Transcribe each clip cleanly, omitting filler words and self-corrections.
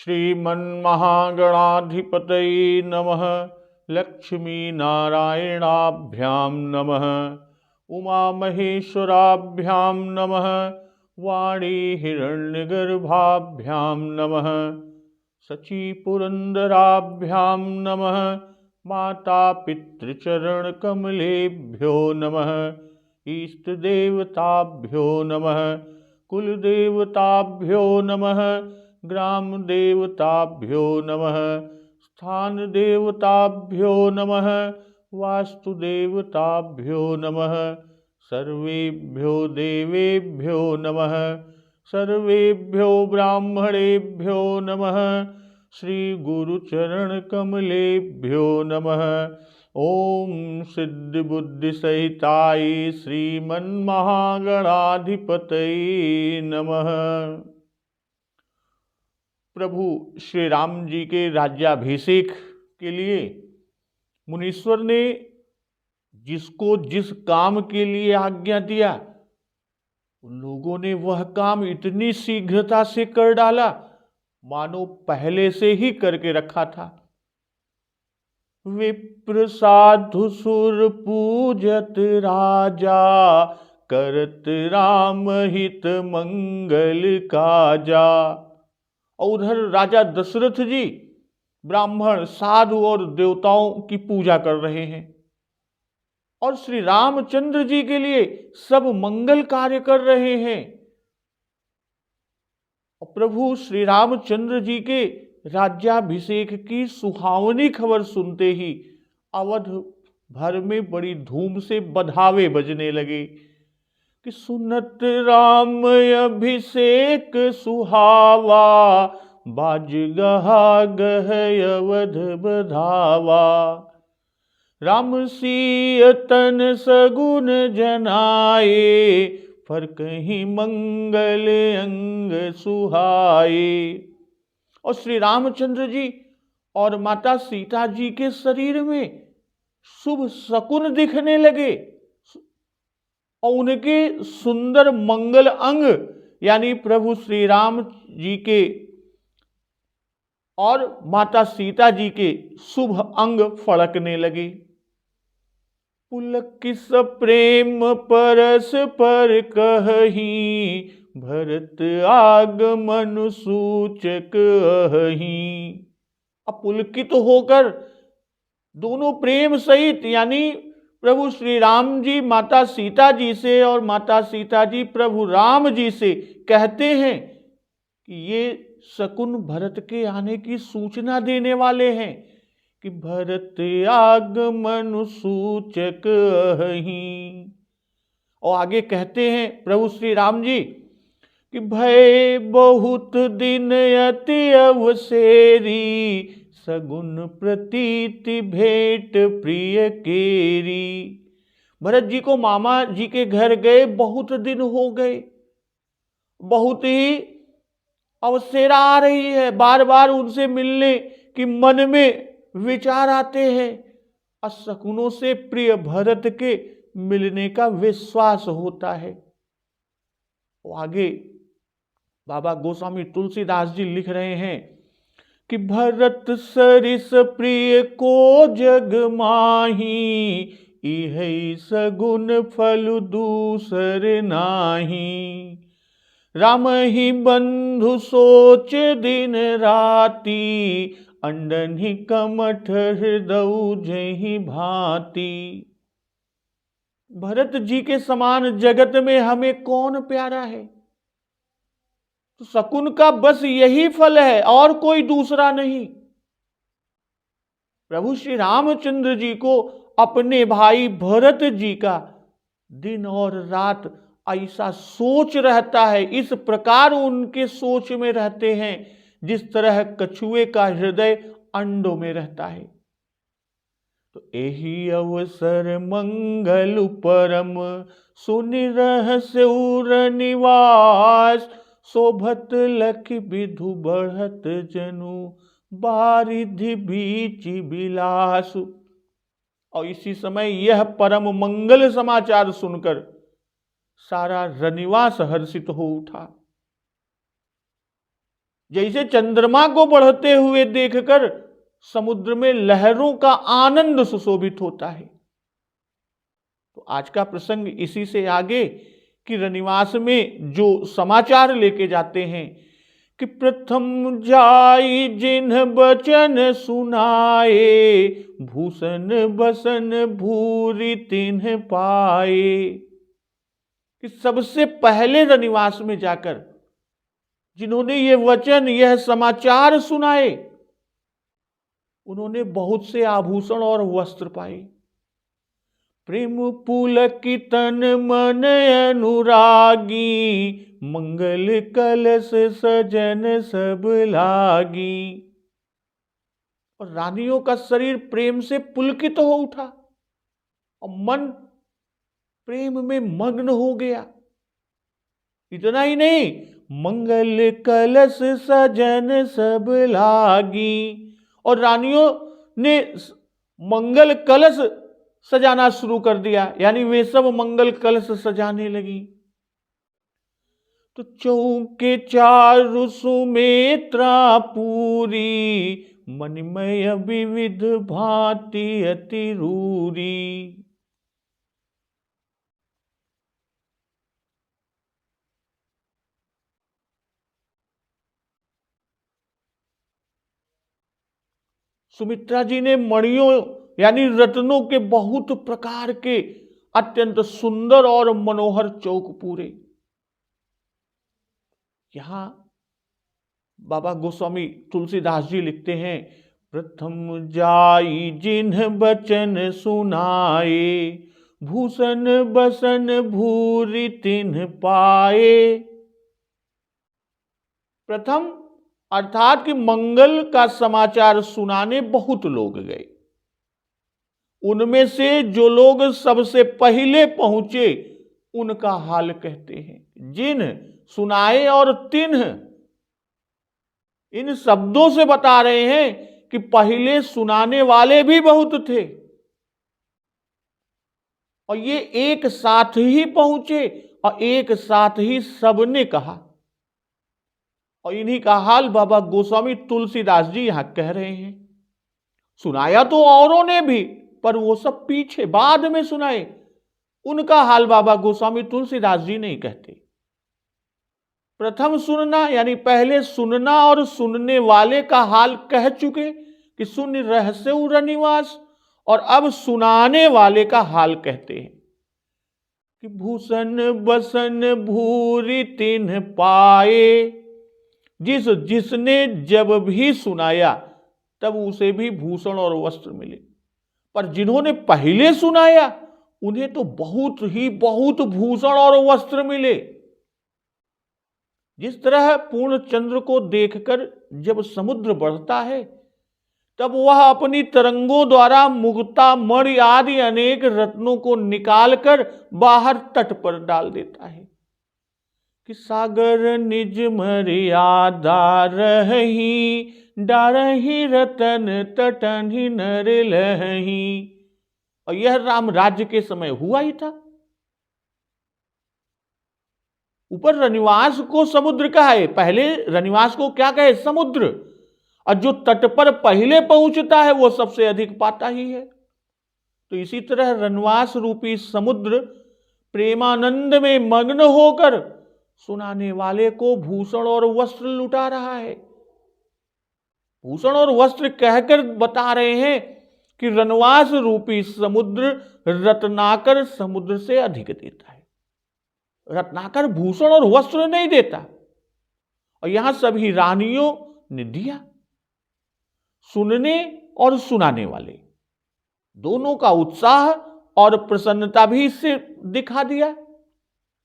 श्रीमन्महागणाधिपतये नमः। लक्ष्मीनारायणाभ्यां नमः। उमामहेश्वराभ्यां नमः। वाणीहिरण्यगर्भाभ्यां नमः। शचीपुरन्दराभ्यां नमः। मातापितृचरणकमलेभ्यो नमः। इष्टदेवताभ्यो नमः। कुलदेवताभ्यो नमः। ग्रामदेवताभ्यो नमः। स्थानदेवताभ्यो नमः। वास्तुदेवताभ्यो नमः। सर्वेभ्यो देवेभ्यो नमः। सर्वेभ्यो ब्राह्मणेभ्यो नमः। श्री गुरुचरणकमलेभ्यो नमः। ओम सिद्धि बुद्धि सहिताय श्रीमन्महागणाधिपतये नमः। प्रभु श्री राम जी के राज्याभिषेक के लिए मुनीश्वर ने जिसको जिस काम के लिए आज्ञा दिया, उन लोगों ने वह काम इतनी शीघ्रता से कर डाला मानो पहले से ही करके रखा था। विप्र साधु सुर पूजत राजा, करत राम हित मंगल काजा। और उधर राजा दशरथ जी ब्राह्मण साधु और देवताओं की पूजा कर रहे हैं और श्री रामचंद्र जी के लिए सब मंगल कार्य कर रहे हैं। और प्रभु श्री रामचंद्र जी के राज्याभिषेक की सुहावनी खबर सुनते ही अवध भर में बड़ी धूम से बधावे बजने लगे कि सुनत राम अभिषेक सुहावा, बाज गहा गह अवध बधावा। राम सिय तन सगुन जनाए, फर कहीं मंगल अंग सुहाए। और श्री रामचंद्र जी और माता सीता जी के शरीर में शुभ शकुन दिखने लगे और उनके सुंदर मंगल अंग यानी प्रभु श्री राम जी के और माता सीता जी के शुभ अंग फड़कने लगे। पुलकित प्रेम परस पर कहीं, भरत आगमन सूचक अहि। अपुलकित होकर दोनों प्रेम सहित यानी प्रभु श्री राम जी माता सीता जी से और माता सीता जी प्रभु राम जी से कहते हैं कि ये शकुन भरत के आने की सूचना देने वाले हैं कि भरत आगमन सूचक अहि। और आगे कहते हैं प्रभु श्री राम जी कि भय बहुत दिन अति अवसेरी, सगुन प्रतीति भेंट प्रिय केरी। भरत जी को मामा जी के घर गए बहुत दिन हो गए, बहुत ही अवसेरा आ रही है, बार बार उनसे मिलने की मन में विचार आते हैं। और शकुनों से प्रिय भरत के मिलने का विश्वास होता है। आगे बाबा गोस्वामी तुलसीदास जी लिख रहे हैं कि भरत सरिस प्रिय को जग माही, इहै सगुन फल दूसर नाही। राम ही बंधु सोच दिन राती, अंडनि कमठ हृदय जहि भांति। भरत जी के समान जगत में हमें कौन प्यारा है। तो शकुन का बस यही फल है और कोई दूसरा नहीं। प्रभु श्री रामचंद्र जी को अपने भाई भरत जी का दिन और रात ऐसा सोच रहता है, इस प्रकार उनके सोच में रहते हैं जिस तरह कछुए का हृदय अंडों में रहता है। तो एही अवसर मंगल परम, सुनि रहस्य उर निवास। शोभत लख विधु बढ़त जनु, बारिधि बीच बिलास। और इसी समय यह परम मंगल समाचार सुनकर सारा रनिवास हर्षित हो उठा। जैसे चंद्रमा को बढ़ते हुए देखकर समुद्र में लहरों का आनंद सुशोभित होता है। तो आज का प्रसंग इसी से आगे कि रनिवास में जो समाचार लेके जाते हैं कि प्रथम जाई जिन्ह बचन सुनाए, भूषण बसन भूरि तिन्ह पाए। कि सबसे पहले रनिवास में जाकर जिन्होंने ये वचन, यह समाचार सुनाए, उन्होंने बहुत से आभूषण और वस्त्र पाए। प्रेम पुलकित तन मन अनुरागी, मंगल कलश सजन सब लागी। और रानियों का शरीर प्रेम से पुलकित हो उठा और मन प्रेम में मग्न हो गया। इतना ही नहीं, मंगल कलश सजन सब लागी। और रानियों ने मंगल कलश सजाना शुरू कर दिया, यानी वे सब मंगल कलश सजाने लगी। तो चौके चारु सुमेत्रा पूरी, मणिमय विविध भांति अति रूरी। सुमित्रा जी ने मणियों यानी रत्नों के बहुत प्रकार के अत्यंत सुंदर और मनोहर चौक पूरे। यहां बाबा गोस्वामी तुलसीदास जी लिखते हैं, प्रथम जाई जिन्ह बचन सुनाए, भूषण बसन भूरि तिन्ह पाए। प्रथम अर्थात कि मंगल का समाचार सुनाने बहुत लोग गए। उनमें से जो लोग सबसे पहले पहुंचे उनका हाल कहते हैं। जिन सुनाए और तिन्ह, इन शब्दों से बता रहे हैं कि पहले सुनाने वाले भी बहुत थे और ये एक साथ ही पहुंचे और एक साथ ही सबने कहा। और इन्हीं का हाल बाबा गोस्वामी तुलसीदास जी यहां कह रहे हैं। सुनाया तो औरों ने भी, पर वो सब पीछे बाद में सुनाए, उनका हाल बाबा गोस्वामी तुलसीदास जी नहीं कहते। प्रथम सुनना यानी पहले सुनना और सुनने वाले का हाल कह चुके कि सुन रहस्य रनिवास, और अब सुनाने वाले का हाल कहते हैं कि भूषण बसन भूरि तिन्ह पाए। जिसने जब भी सुनाया तब उसे भी भूषण और वस्त्र मिले, पर जिन्होंने पहले सुनाया उन्हें तो बहुत भूषण और वस्त्र मिले। जिस तरह पूर्ण चंद्र को देखकर जब समुद्र बढ़ता है तब वह अपनी तरंगों द्वारा मुक्ता मणि आदि अनेक रत्नों को निकालकर बाहर तट पर डाल देता है कि सागर निज मर्यादा रही, डारही रतन तटनि नर लही। और यह राम राज्य के समय हुआ ही था। ऊपर रनिवास को समुद्र कहा है, पहले रनिवास को क्या कहे? समुद्र। और जो तट पर पहले पहुंचता है वो सबसे अधिक पाता ही है। तो इसी तरह रनिवास रूपी समुद्र प्रेमानंद में मग्न होकर सुनाने वाले को भूषण और वस्त्र लुटा रहा है। भूषण और वस्त्र कहकर बता रहे हैं कि रनवास रूपी समुद्र रत्नाकर समुद्र से अधिक देता है। रत्नाकर भूषण और वस्त्र नहीं देता, और यहां सभी रानियों ने दिया। सुनने और सुनाने वाले दोनों का उत्साह और प्रसन्नता भी इससे दिखा दिया।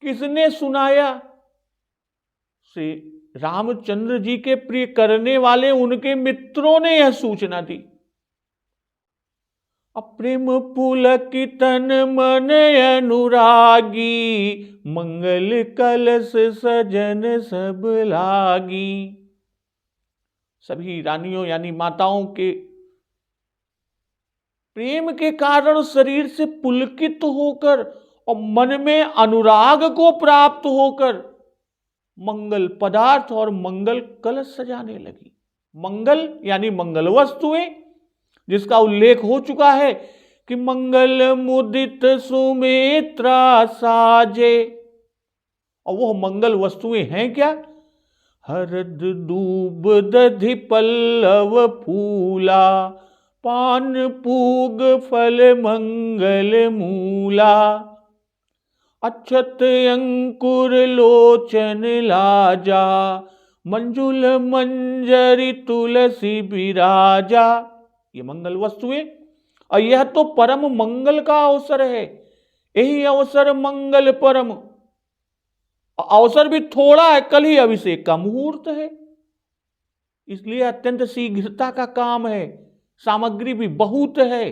किसने सुनाया? से रामचंद्र जी के प्रिय करने वाले उनके मित्रों ने यह सूचना दी। अप्रेम पुलकित तन मन अनुरागी, मंगल कलश सजन सब लागी। सभी रानियों यानी माताओं के प्रेम के कारण शरीर से पुलकित होकर और मन में अनुराग को प्राप्त होकर मंगल पदार्थ और मंगल कलश सजाने लगी। मंगल यानी मंगल वस्तुएं, जिसका उल्लेख हो चुका है कि मंगल मुदित सुमित्रा साजे। और वो मंगल वस्तुएं हैं क्या? हरद दूब दधि पल्लव फूला, पान पूग फल मंगल मूला, अक्षत अंकुर लोचन लाजा, मंजुल मंजरी तुलसी बिराजा। ये मंगल वस्तुएं, और यह तो परम मंगल का अवसर है। यही अवसर मंगल परम। अवसर भी थोड़ा है, कल ही अभिषेक का मुहूर्त है, इसलिए अत्यंत शीघ्रता का काम है। सामग्री भी बहुत है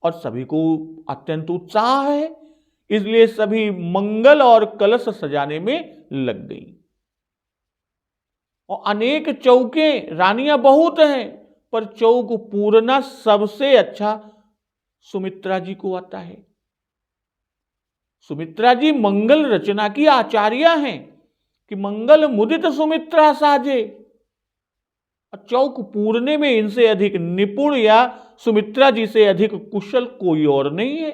और सभी को अत्यंत उत्साह है, इसलिए सभी मंगल और कलश सजाने में लग गई। और अनेक चौके, रानियां बहुत हैं, पर चौक पूरना सबसे अच्छा सुमित्रा जी को आता है। सुमित्रा जी मंगल रचना की आचार्या हैं कि मंगल मुदित सुमित्रा साजे। चौक पूरने में इनसे अधिक निपुण या सुमित्रा जी से अधिक कुशल कोई और नहीं है।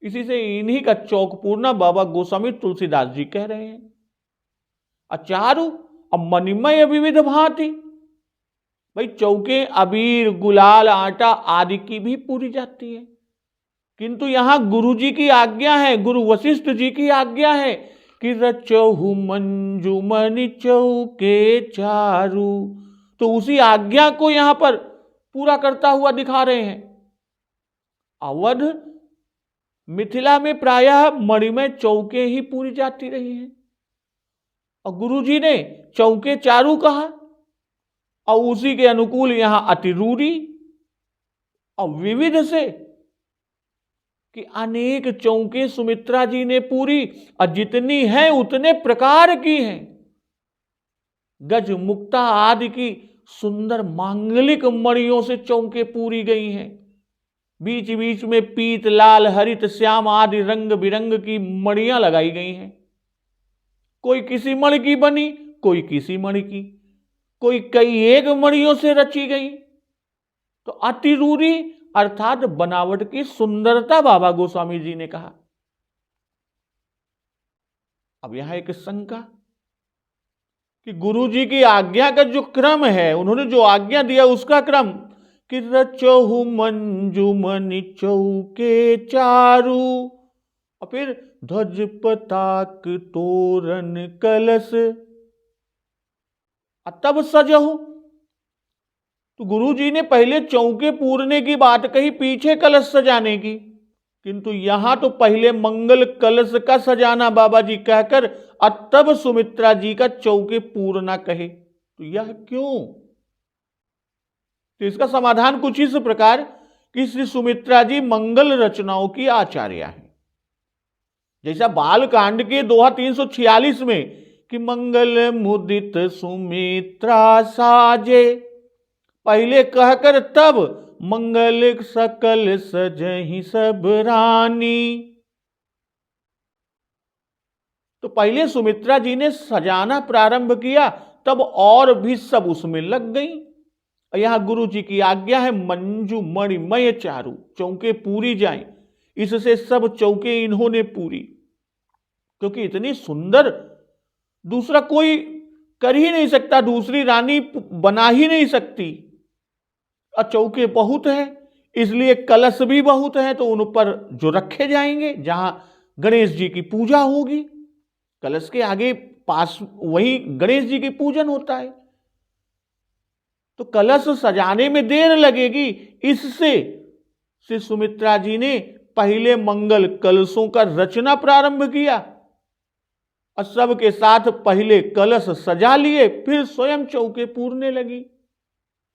इसी से इन्हीं का चौक पूरना बाबा गोस्वामी तुलसीदास जी कह रहे हैं। अचारु अब मणिमय विविध भांति, भाई चौके अबीर गुलाल आटा आदि की भी पूरी जाती है, किंतु यहां गुरु जी की आज्ञा है, गुरु वशिष्ठ जी की आज्ञा है कि रचहु मंजुमनि चौके चारू। तो उसी आज्ञा को यहां पर पूरा करता हुआ दिखा रहे हैं। अवध मिथिला में प्रायः मणिमय चौके ही पूरी जाती रही हैं, और गुरु जी ने चौके चारू कहा, और उसी के अनुकूल यहां अतिरूरी और विविध से कि अनेक चौके सुमित्रा जी ने पूरी, और जितनी हैं उतने प्रकार की हैं। गज मुक्ता आदि की सुंदर मांगलिक मणियों से चौके पूरी गई हैं। बीच बीच में पीत लाल हरित श्याम आदि रंग बिरंग की मणियां लगाई गई हैं। कोई किसी मणि की बनी, कोई किसी मणि की, कोई कई एक मणियों से रची गई। तो अतिरूरी अर्थात बनावट की सुंदरता बाबा गोस्वामी जी ने कहा। अब यहां एक शंका कि गुरु जी की आज्ञा का जो क्रम है, उन्होंने जो आज्ञा दिया उसका क्रम कि रचहु मंजुमनि चौके चारू, और फिर ध्वज पताक तोरण कलश, तब सजहु। तो गुरु जी ने पहले चौके पूरने की बात कही, पीछे कलश सजाने की, किंतु यहां तो पहले मंगल कलश का सजाना बाबा जी कहकर तब सुमित्रा जी का चौके पूरना कहे। तो यह क्यों? तो इसका समाधान कुछ इस प्रकार कि श्री सुमित्रा जी मंगल रचनाओं की आचार्य है। जैसा बाल कांड के दोहा 346 में कि मंगल मुदित सुमित्रा साजे, पहले कहकर तब मंगल सकल सजहि सब रानी। तो पहले सुमित्रा जी ने सजाना प्रारंभ किया, तब और भी सब उसमें लग गई। यहां गुरु जी की आज्ञा है मंजू मणिमय चारू, चौके पूरी जाएं। इससे सब चौके इन्होंने पूरी, क्योंकि इतनी सुंदर दूसरा कोई कर ही नहीं सकता, दूसरी रानी बना ही नहीं सकती। और चौके बहुत है, इसलिए कलश भी बहुत है, तो उन पर जो रखे जाएंगे, जहां गणेश जी की पूजा होगी, कलश के आगे पास वही गणेश जी की पूजन होता है, तो कलश सजाने में देर लगेगी। इससे श्री सुमित्रा जी ने पहले मंगल कलशों का रचना प्रारंभ किया, और सबके साथ पहले कलश सजा लिए, फिर स्वयं चौके पूरने लगी।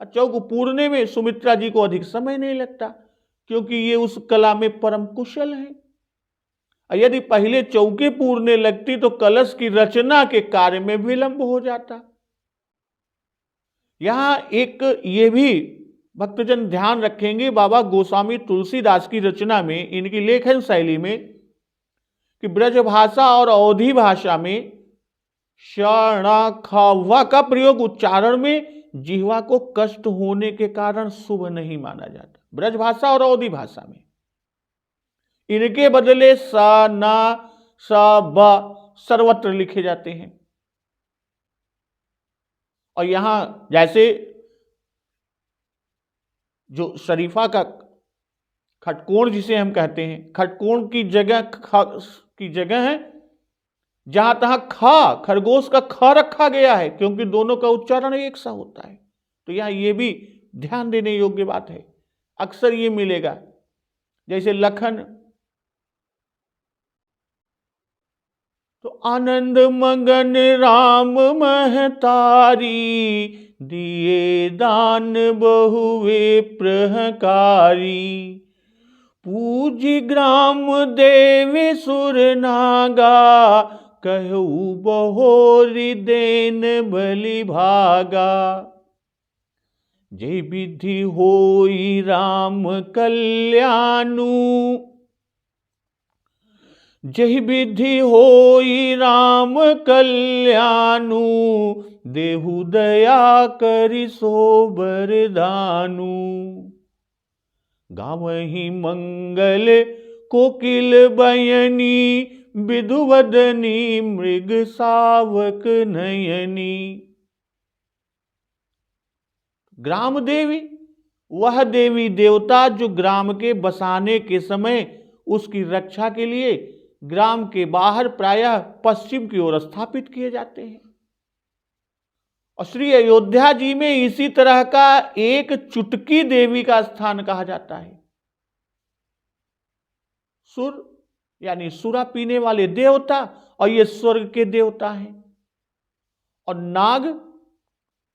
और चौक पूरने में सुमित्रा जी को अधिक समय नहीं लगता, क्योंकि ये उस कला में परम कुशल है। यदि पहले चौके पूरने लगती तो कलश की रचना के कार्य में विलंब हो जाता। यहां एक ये भी भक्तजन ध्यान रखेंगे, बाबा गोस्वामी तुलसीदास की रचना में, इनकी लेखन शैली में, कि ब्रज भाषा और अवधी भाषा में शरणा वा का प्रयोग उच्चारण में जिह्वा को कष्ट होने के कारण शुभ नहीं माना जाता। ब्रजभाषा और अवधी भाषा में इनके बदले सा, ना, सा, ब सर्वत्र लिखे जाते हैं। और यहां जैसे जो शरीफा का खटकोण जिसे हम कहते हैं, खटकोण की जगह है जहां तहां खा, खरगोश का ख रखा गया है, क्योंकि दोनों का उच्चारण एक सा होता है। तो यहां ये भी ध्यान देने योग्य बात है। अक्सर ये मिलेगा, जैसे लखन, तो आनंद मगन राम महतारी, दिए दान बहुवे प्रहकारी, पूजी ग्राम देवी सुर नागा, कहू बहोरी देन बलि भागा, जय विधि होई राम कल्याणु, जय विधि होई राम कल्याणु, देहु दया करि सो बरदानु, गावहि मंगल कोकिल बयनी, विधुवदनी मृग सावक नयनी। ग्राम देवी वह देवी देवता जो ग्राम के बसाने के समय उसकी रक्षा के लिए ग्राम के बाहर प्रायः पश्चिम की ओर स्थापित किए जाते हैं। और श्री अयोध्या जी में इसी तरह का एक चुटकी देवी का स्थान कहा जाता है। सुर यानी सुरा पीने वाले देवता, और ये स्वर्ग के देवता हैं। और नाग,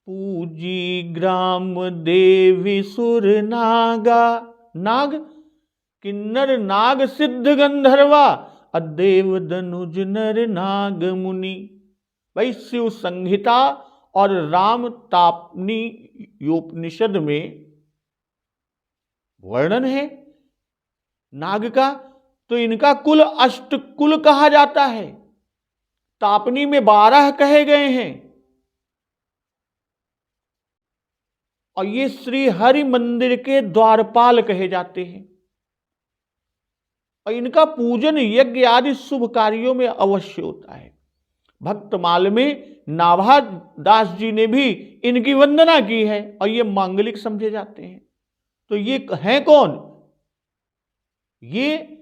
पूजी ग्राम देवी सुर नागा, नाग किन्नर नाग सिद्ध गंधर्वा, अदेव धनुज नर नाग मुनि। भाई शिव संहिता और राम तापनी योपनिषद में वर्णन है नाग का, तो इनका कुल अष्टकुल कहा जाता है। तापनी में 12 कहे गए हैं। और ये श्री हरि मंदिर के द्वारपाल कहे जाते हैं। और इनका पूजन यज्ञ आदि शुभ कार्यों में अवश्य होता है। भक्तमाल में नाभा दास जी ने भी इनकी वंदना की है और ये मांगलिक समझे जाते हैं। तो ये हैं कौन? ये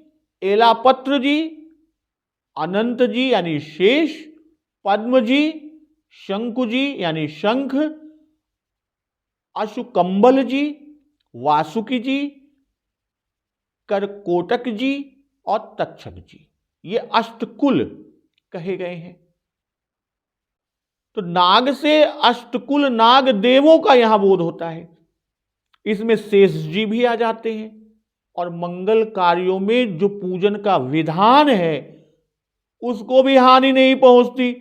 एलापत्र जी, अनंत जी यानी शेष, पद्म जी, शंकु जी यानी शंख, अशुकंबल जी, वासुकी जी, करकोटक जी और तक्षक जी, ये अष्टकुल कहे गए हैं। तो नाग से अष्टकुल नाग देवों का यहां बोध होता है। इसमें शेष जी भी आ जाते हैं। और मंगल कार्यों में जो पूजन का विधान है उसको भी हानि नहीं पहुंचती,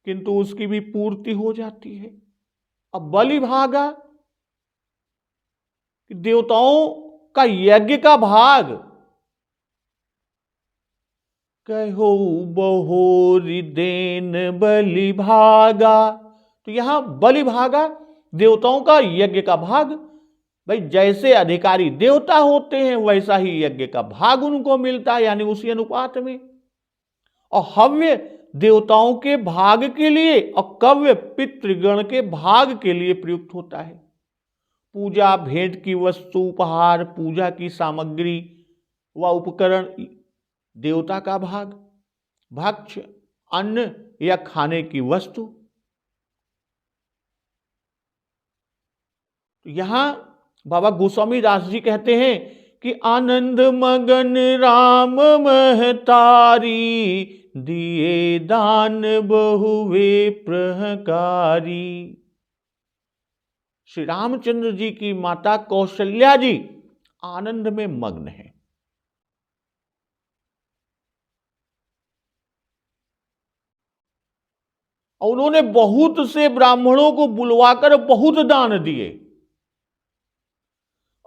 किंतु उसकी भी पूर्ति हो जाती है। अब बलि भागा, देवताओं का यज्ञ का भाग, कहो बहोरी देन बलि भागा। तो यहां बलि भागा देवताओं का यज्ञ का भाग। भाई जैसे अधिकारी देवता होते हैं वैसा ही यज्ञ का भाग उनको मिलता है, यानी उसी अनुपात में। और हव्य देवताओं के भाग के लिए और कव्य पितृगण के भाग के लिए प्रयुक्त होता है। पूजा भेंट की वस्तु, उपहार, पूजा की सामग्री व उपकरण देवता का भाग, भक्ष्य अन्न या खाने की वस्तु। यहां बाबा गोस्वामी दास जी कहते हैं कि आनंद मगन राम महतारी, दिए दान बहुवे प्रहकारी। श्री रामचंद्र जी की माता कौशल्या जी आनंद में मग्न है। और उन्होंने बहुत से ब्राह्मणों को बुलवाकर बहुत दान दिए।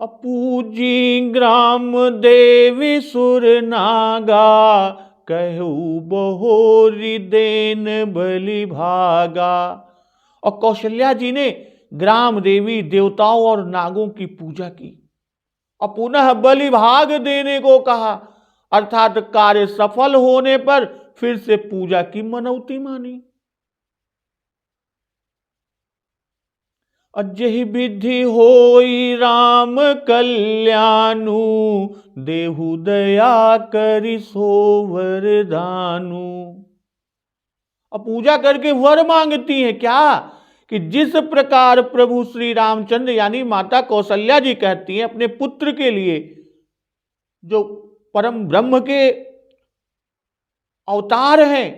पूजी ग्राम देवी सुर नागा, कहू बहोरी देन बलि भागा। और कौशल्या जी ने ग्राम देवी, देवताओं और नागों की पूजा की और पुनः बलि भाग देने को कहा, अर्थात कार्य सफल होने पर फिर से पूजा की मनौती मानी। अजहि विधि होई राम कल्याणु, देहु दया करि सो वरदानु। अब पूजा करके वर मांगती हैं क्या कि जिस प्रकार प्रभु श्री रामचंद्र यानी माता कौशल्या जी कहती हैं अपने पुत्र के लिए, जो परम ब्रह्म के अवतार हैं,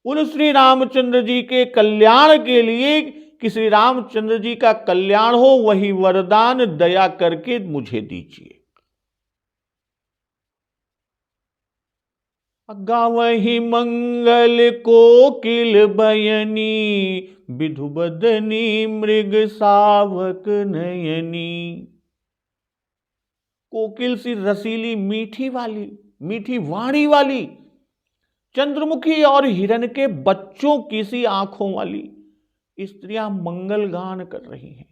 उन श्री रामचंद्र जी के कल्याण के लिए कि श्री रामचंद्र जी का कल्याण हो, वही वरदान दया करके मुझे दीजिए। गावहि मंगल कोकिल बयनी, विधु बदनी मृग सावक नयनी। कोकिल सी रसीली मीठी वाणी वाली, चंद्रमुखी और हिरण के बच्चों की सी आंखों वाली स्त्रियां मंगल गान कर रही हैं।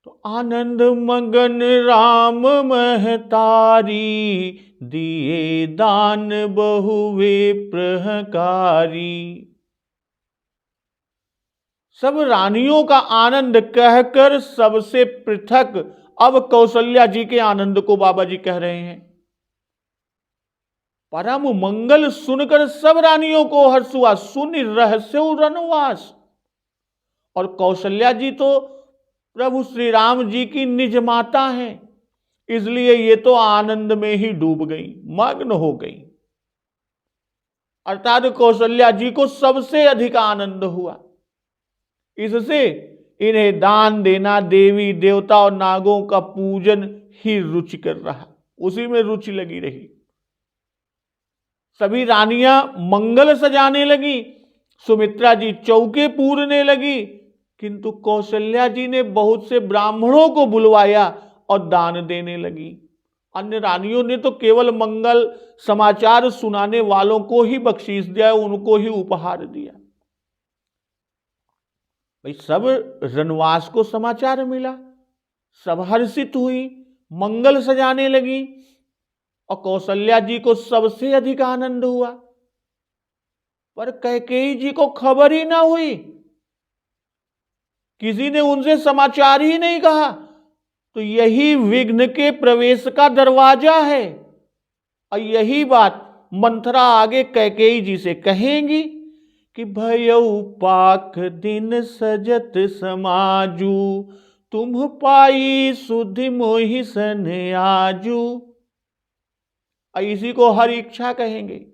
तो आनंद मगन राम महतारी, दिए दान बहुवे प्रहकारी। सब रानियों का आनंद कहकर सबसे पृथक अब कौशल्या जी के आनंद को बाबा जी कह रहे हैं। परम मंगल सुनकर सब रानियों को हर्ष हुआ, सुन रहस्य रनवास। और कौशल्या जी तो प्रभु श्री राम जी की निज माता हैं, इसलिए ये तो आनंद में ही डूब गई, मग्न हो गई। अर्थात कौशल्या जी को सबसे अधिक आनंद हुआ। इससे इन्हें दान देना, देवी देवता और नागों का पूजन ही रुचि कर रहा, उसी में रुचि लगी रही। सभी रानियां मंगल सजाने लगी, सुमित्रा जी चौके पूरने लगी, किंतु कौशल्या जी ने बहुत से ब्राह्मणों को बुलवाया और दान देने लगी। अन्य रानियों ने तो केवल मंगल समाचार सुनाने वालों को ही बख्शीश दिया, उनको ही उपहार दिया। भाई सब रनवास को समाचार मिला, सब हर्षित हुई, मंगल सजाने लगी और कौशल्या जी को सबसे अधिक आनंद हुआ। पर कैकेयी जी को खबर ही ना हुई, किसी ने उनसे समाचार ही नहीं कहा। तो यही विघ्न के प्रवेश का दरवाजा है। और यही बात मंथरा आगे कैकेयी जी से कहेंगी कि भयउ पाख दिन सजत समाजू, तुम पाई सुधि मोहि सन आजू। इसी को हर इच्छा कहेंगे।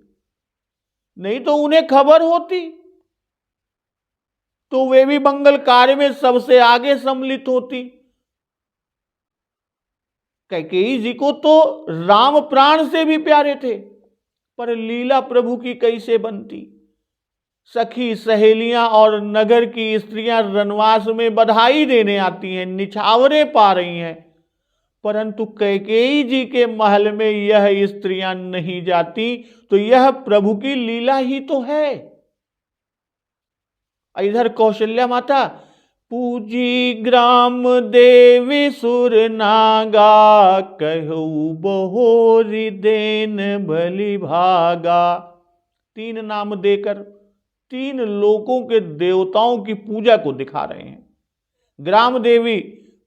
नहीं तो उन्हें खबर होती तो वे भी मंगल कार्य में सबसे आगे सम्मिलित होती। कैकेयी जी को तो राम प्राण से भी प्यारे थे, पर लीला प्रभु की कैसे बनती। सखी सहेलियां और नगर की स्त्रियां रनवास में बधाई देने आती हैं, निछावरे पा रही हैं, परंतु कैकेयी जी के महल में यह स्त्रियां नहीं जाती। तो यह प्रभु की लीला ही तो है। इधर कौशल्या माता पूजी ग्राम देवी सुर नागा, कहू बहोरी देन बलि भागा। 3 नाम देकर 3 लोकों के देवताओं की पूजा को दिखा रहे हैं। ग्राम देवी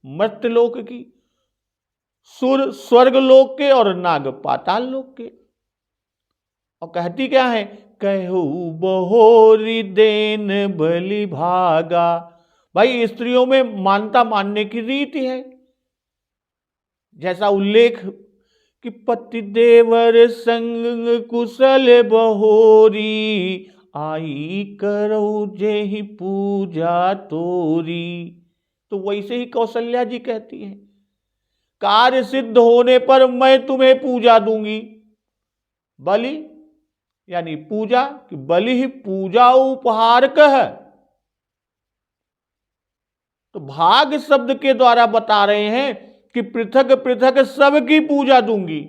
मर्त्यलोक की, सुर स्वर्ग लोक के और नाग पाताल लोक के। और कहती क्या है, कहू बहोरी देन बलि भागा। भाई स्त्रियों में मानता मानने की रीति है, जैसा उल्लेख कि पति देवर संग कुशल बहोरी, आई करो जेहि पूजा तोरी। तो वैसे ही कौशल्या जी कहती हैं, कार्य सिद्ध होने पर मैं तुम्हें पूजा दूंगी। बलि यानी पूजा, कि बलि ही पूजा उपहार कह। तो भाग शब्द के द्वारा बता रहे हैं कि पृथक पृथक सबकी पूजा दूंगी।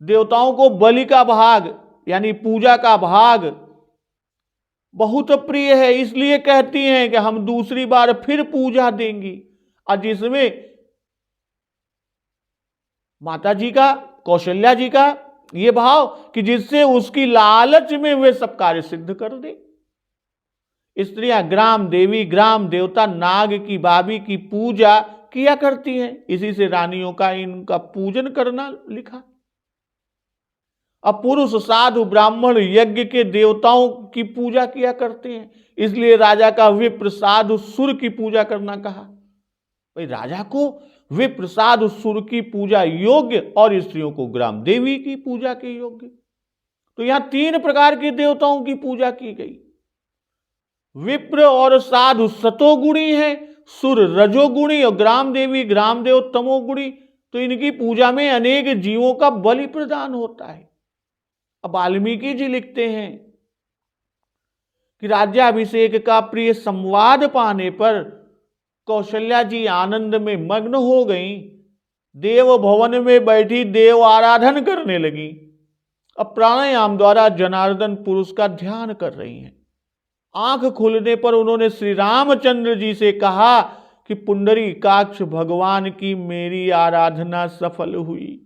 देवताओं को बलि का भाग यानी पूजा का भाग बहुत प्रिय है, इसलिए कहती हैं कि हम दूसरी बार फिर पूजा देंगी। और जिसमें माता जी का, कौशल्या जी का ये भाव कि जिससे उसकी लालच में वे सब कार्य सिद्ध कर दे। स्त्रियां ग्राम देवी, ग्राम देवता, नाग की बाबी की पूजा किया करती हैं, इसी से रानियों का इनका पूजन करना लिखा। अब पुरुष साधु ब्राह्मण यज्ञ के देवताओं की पूजा किया करते हैं, इसलिए राजा का विप्र साधु सुर की पूजा करना कहा। भाई राजा को विप्र साधु सुर की पूजा योग्य और स्त्रियों को ग्राम देवी की पूजा के योग्य। तो यहां 3 प्रकार के देवताओं की पूजा की गई। विप्र और साधु सतोगुणी है, सुर रजोगुणी और ग्राम देवी ग्राम देव तमोगुणी। तो इनकी पूजा में अनेक जीवों का बलि प्रदान होता है। अब वाल्मीकि जी लिखते हैं कि राज्याभिषेक का प्रिय संवाद पाने पर कौशल्या जी आनंद में मग्न हो गईं। देव भवन में बैठी देव आराधन करने लगी। अब प्राणायाम द्वारा जनार्दन पुरुष का ध्यान कर रही हैं। आंख खुलने पर उन्होंने श्री रामचंद्र जी से कहा कि पुंडरीकाक्ष भगवान की मेरी आराधना सफल हुई।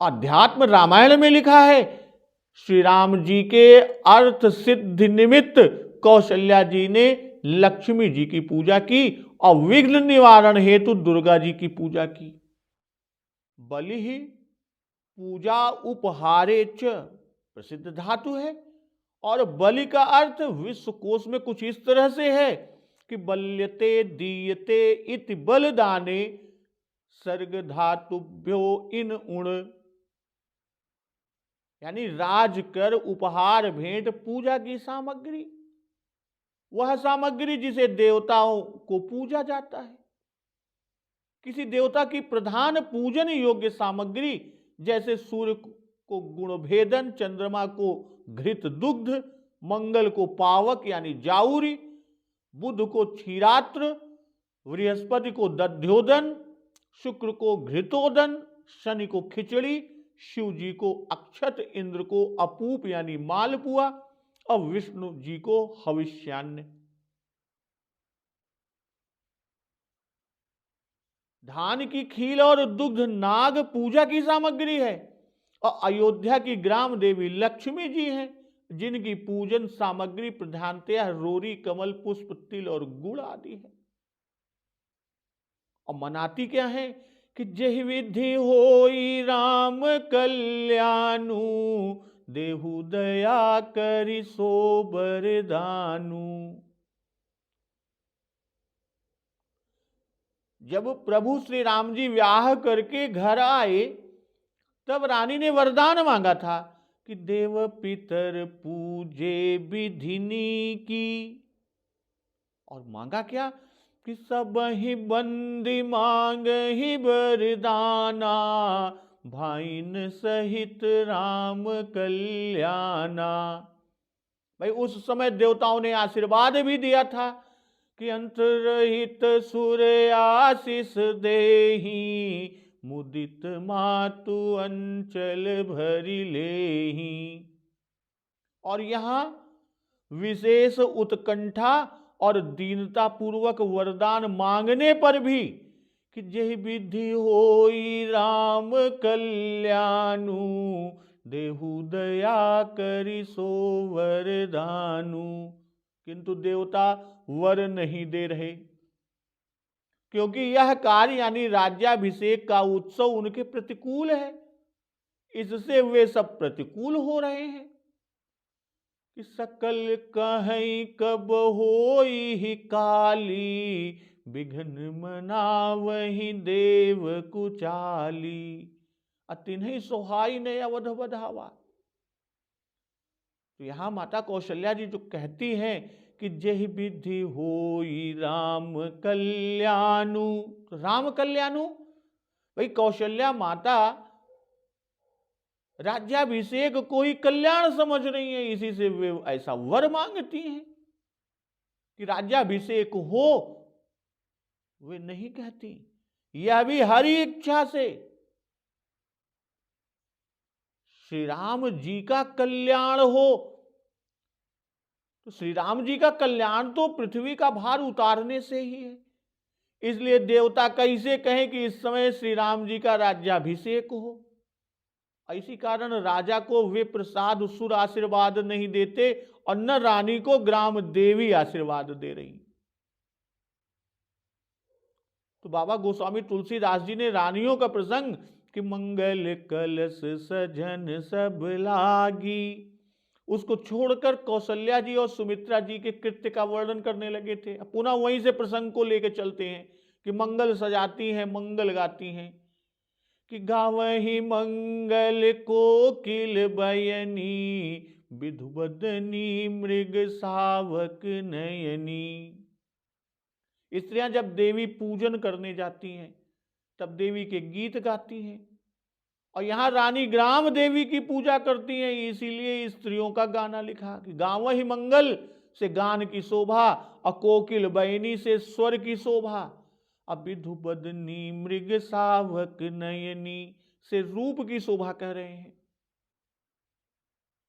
अध्यात्म रामायण में लिखा है, श्री राम जी के अर्थ सिद्धि निमित्त कौशल्या जी ने लक्ष्मी जी की पूजा की और विघ्न निवारण हेतु दुर्गा जी की पूजा की। बलि ही पूजा उपहारे च प्रसिद्ध धातु है और बलि का अर्थ विश्वकोश में कुछ इस तरह से है कि बल्यते दीयते इति बलदाने सर्ग धातुभ्यो इन उण, यानी राज कर उपहार भेंट पूजा की सामग्री, वह सामग्री जिसे देवताओं को पूजा जाता है। किसी देवता की प्रधान पूजन योग्य सामग्री जैसे सूर्य को गुणभेदन, चंद्रमा को घृत दुग्ध, मंगल को पावक यानी जाऊरी, बुध को क्षीरात्र, बृहस्पति को दध्योदन, शुक्र को घृतोदन, शनि को खिचड़ी, शिव जी को अक्षत, इंद्र को अपूप यानी मालपुआ और विष्णु जी को हविष्यान्न। धान की खील और दुग्ध नाग पूजा की सामग्री है और अयोध्या की ग्राम देवी लक्ष्मी जी हैं, जिनकी पूजन सामग्री प्रधानतया रोरी, कमल पुष्प, तिल और गुड़ आदि है। और मनाती क्या है कि जहि विधि होई राम कल्याणु, देहु दया करि सो बरदानु। जब प्रभु श्री राम जी ब्याह करके घर आए तब रानी ने वरदान मांगा था कि देव पितर पूजे विधिनी की, और मांगा क्या कि सब ही बंदी मांग ही बरदाना, भाइन सहित राम कल्याणा। भाई उस समय देवताओं ने आशीर्वाद भी दिया था कि अंतरहित सुर आशीष देही, मुदित मातु अंचल भरी लेही। और यहां विशेष उत्कंठा और दीनता पूर्वक वरदान मांगने पर भी कि जय विधि होई राम कल्याणु, देहु दया करि सो वरदानु। किंतु देवता वर नहीं दे रहे, क्योंकि यह कार्य यानी राज्याभिषेक का उत्सव उनके प्रतिकूल है। इससे वे सब प्रतिकूल हो रहे हैं कि सकल कहीं कब होई ही काली, विघ्न मनावहि देव कुचाली। अतिन्हि सोहाई ने अवध बधावा। तो यहां माता कौशल्या जी जो कहती हैं कि जहि विधि होई राम कल्याणु, राम कल्याणु, भाई कौशल्या माता राज्याभिषेक को ही कल्याण समझ रही है, इसी से वे ऐसा वर मांगती हैं कि राज्याभिषेक हो। वे नहीं कहती, यह भी हरि इच्छा से श्री राम जी का कल्याण हो। तो श्री राम जी का कल्याण तो पृथ्वी का भार उतारने से ही है। इसलिए देवता कैसे कहें कि इस समय श्री राम जी का राज्याभिषेक हो। इसी कारण राजा को वे प्रसाद सुर आशीर्वाद नहीं देते और न रानी को ग्राम देवी आशीर्वाद दे रही। तो बाबा गोस्वामी तुलसीदास जी ने रानियों का प्रसंग कि मंगल कलश सजन सब लागी, उसको छोड़कर कौशल्या जी और सुमित्रा जी के कृत्य का वर्णन करने लगे थे। पुनः वहीं से प्रसंग को लेकर चलते हैं कि मंगल सजाती हैं, मंगल गाती हैं कि गावही मंगल कोकिल बयनी, विधुबदनी मृग सावक नयनी। स्त्रियां जब देवी पूजन करने जाती हैं तब देवी के गीत गाती हैं, और यहां रानी ग्राम देवी की पूजा करती हैं। इसीलिए स्त्रियों का गाना लिखा कि गावही मंगल से गान की शोभा, और कोकिल बयनी से स्वर की शोभा, अब विधुबदनी मृग सावक नयनी से रूप की शोभा कह रहे हैं।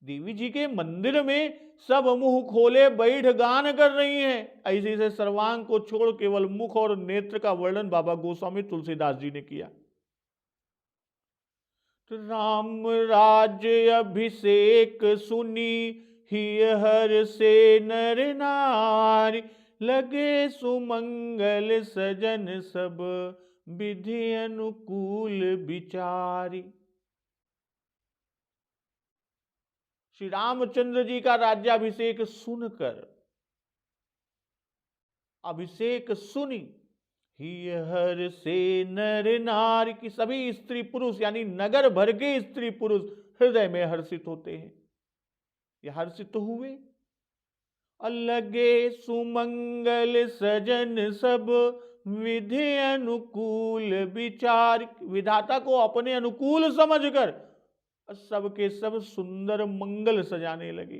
देवी जी के मंदिर में सब मुंह खोले बैठ गान कर रही हैं। ऐसे से सर्वांग को छोड़ केवल मुख और नेत्र का वर्णन बाबा गोस्वामी तुलसीदास जी ने किया। तो राम राज्य अभिषेक सुनी, ही हर से नर नारी, लगे सुमंगल सजन सब, विधि अनुकूल विचारी। श्री रामचंद्र जी का राज्याभिषेक सुनकर, अभिषेक सुनी, ही हर से नर नारी की सभी स्त्री पुरुष यानी नगर भर के स्त्री पुरुष हृदय में हर्षित होते हैं। ये हर्षित हुए। अलगे सुमंगल सजन सब, विधि अनुकूल विचार, विधाता को अपने अनुकूल समझकर सबके सब सुंदर मंगल सजाने लगे।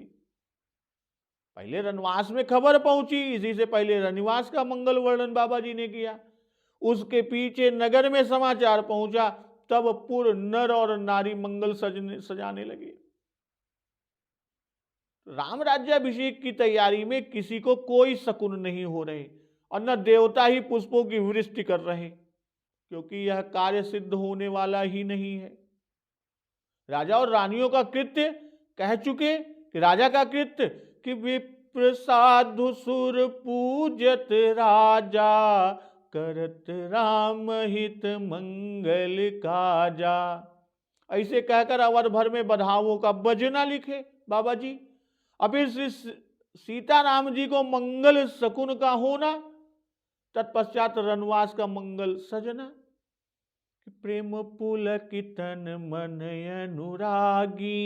पहले रनवास में खबर पहुंची, इसी से पहले रनिवास का मंगल वर्णन बाबा जी ने किया। उसके पीछे नगर में समाचार पहुंचा, तब पूर्व नर और नारी मंगल सजाने लगे। राम राज्याभिषेक की तैयारी में किसी को कोई शकुन नहीं हो रहे, और न देवता ही पुष्पों की वृष्टि कर रहे, क्योंकि यह कार्य सिद्ध होने वाला ही नहीं है। राजा और रानियों का कृत्य कह चुके कि राजा का कृत्य कि विप्र साधु सुर पूजत राजा, करत राम हित मंगल काजा। ऐसे कहकर अवध भर में बधाओं का बजना लिखे बाबा जी। अभी श्री सीताराम जी को मंगल शकुन का होना, तत्पश्चात रनवास का मंगल सजना। प्रेम पुलकितन मन अनुरागी,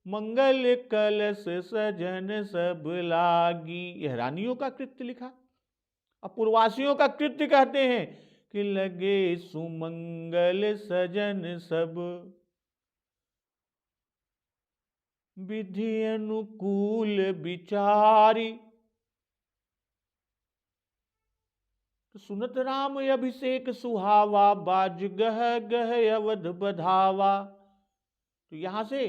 मंगल कलश सजन सब लागी। यह रानियों का कृत्य लिखा। अब पूर्वासियों का कृत्य कहते हैं कि लगे सुमंगल सजन सब, विधि अनुकूल विचारी। सुनत राम अभिषेक सुहावा, बाज गह गह अवध बधावा। तो यहां से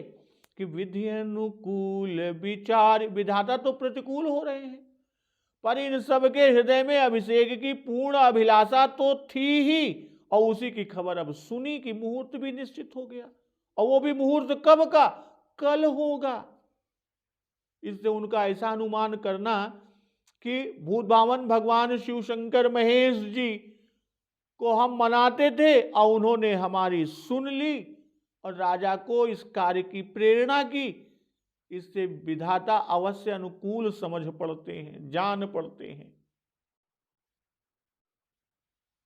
कि विधि अनुकूल विचार, विधाता तो प्रतिकूल हो रहे हैं, पर इन सब के हृदय में अभिषेक की पूर्ण अभिलाषा तो थी ही, और उसी की खबर अब सुनी कि मुहूर्त भी निश्चित हो गया, और वो भी मुहूर्त कब का, कल होगा। इससे उनका ऐसा अनुमान करना कि भूत भावन भगवान शिव शंकर महेश जी को हम मनाते थे और उन्होंने हमारी सुन ली और राजा को इस कार्य की प्रेरणा की, इससे विधाता अवश्य अनुकूल समझ पड़ते हैं, जान पड़ते हैं।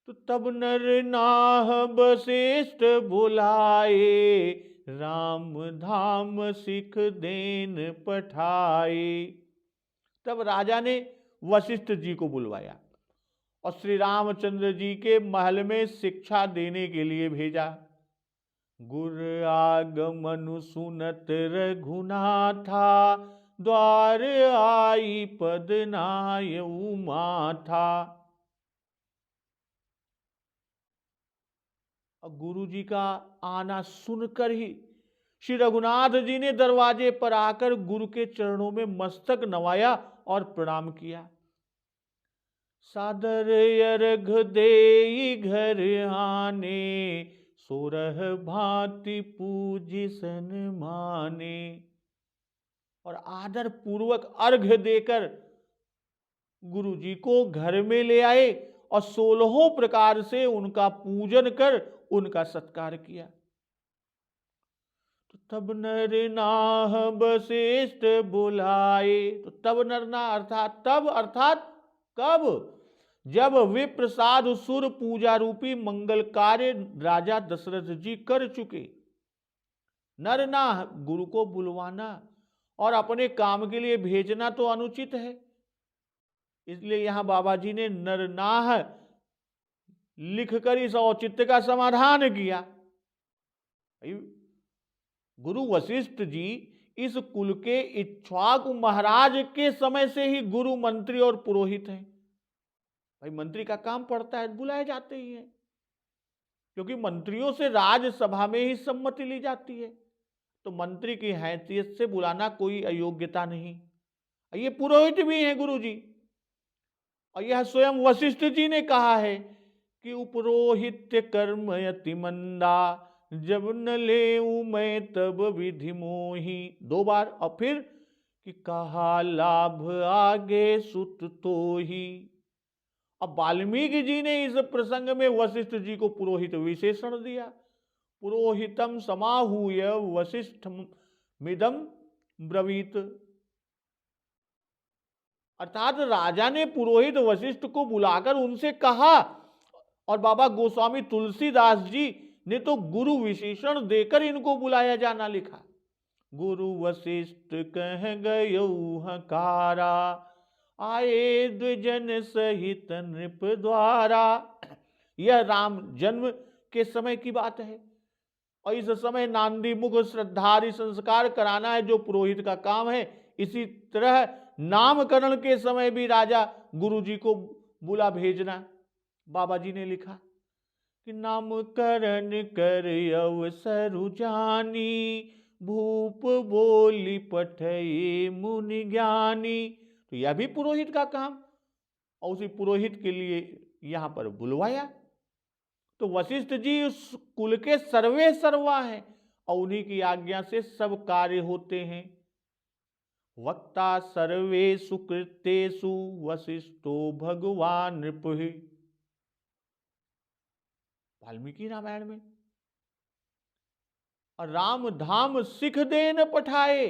तो तब नर नाह वशिष्ठ बुलाए, राम धाम सिख देन पठाए। तब राजा ने वशिष्ठ जी को बुलवाया और श्री रामचंद्र जी के महल में शिक्षा देने के लिए भेजा। गुर आगमनु सुनत रघुनाथा, द्वार आई पद नायऊ माथा। गुरु जी का आना सुनकर ही श्री रघुनाथ जी ने दरवाजे पर आकर गुरु के चरणों में मस्तक नवाया और प्रणाम किया। सादर अर्घ देई घर आने, सोरह भांति पूजी सन माने। और आदर पूर्वक अर्घ देकर गुरु जी को घर में ले आए और 16 प्रकार से उनका पूजन कर उनका सत्कार किया। तो तब नर नाह वशिष्ठ बुलाए। तो तब नर ना अर्थात कब? जब विप्र साधु सुर पूजा रूपी मंगल कार्य राजा दशरथ जी कर चुके। नर नाह गुरु को बुलवाना और अपने काम के लिए भेजना तो अनुचित है, इसलिए यहां बाबा जी ने नरनाह लिखकर इस औचित्य का समाधान किया। गुरु वशिष्ठ जी इस कुल के इक्ष्वाकु महाराज के समय से ही गुरु, मंत्री और पुरोहित हैं। भाई मंत्री का काम पड़ता है, बुलाए जाते ही हैं, क्योंकि मंत्रियों से राज्यसभा में ही सम्मति ली जाती है। तो मंत्री की हैसियत से बुलाना कोई अयोग्यता नहीं। ये पुरोहित भी हैं गुरु जी, और यह स्वयं वशिष्ठ जी ने कहा है कि उपरोहित्य कर्म यति मंदा, जब न लेऊं मैं तब विधि मोही। 2 बार, और फिर कि कहा लाभ आगे सुत तो ही। अब वाल्मीकि जी ने इस प्रसंग में वशिष्ठ जी को पुरोहित विशेषण दिया। पुरोहितम समाहूय वशिष्ठम मिदम ब्रवीत। अर्थात राजा ने पुरोहित वशिष्ठ को बुलाकर उनसे कहा, और बाबा गोस्वामी तुलसीदास जी ने तो गुरु विशेषण देकर इनको बुलाया जाना लिखा। गुरु वशिष्ठ कह गयो हकारा, आए द्विजन सहित नृप द्वारा। यह राम जन्म के समय की बात है, और इस समय नांदी मुख श्रद्धादि संस्कार कराना है जो पुरोहित का काम है। इसी तरह नामकरण के समय भी राजा गुरु जी को बुला भेजना। बाबा जी ने लिखा कि नामकरण कर अवसर जानी, भूप बोली पठये मुनि ज्ञानी। तो यह भी पुरोहित का काम, और उसी पुरोहित के लिए यहां पर बुलवाया। तो वशिष्ठ जी उस कुल के सर्वे सर्वा हैं, और उन्हीं की आज्ञा से सब कार्य होते हैं। वक्ता सर्वेषु कृत्येषु वशिष्ठो भगवान नृपहि। वाल्मीकि रामायण में। और राम धाम सिख देन पठाए।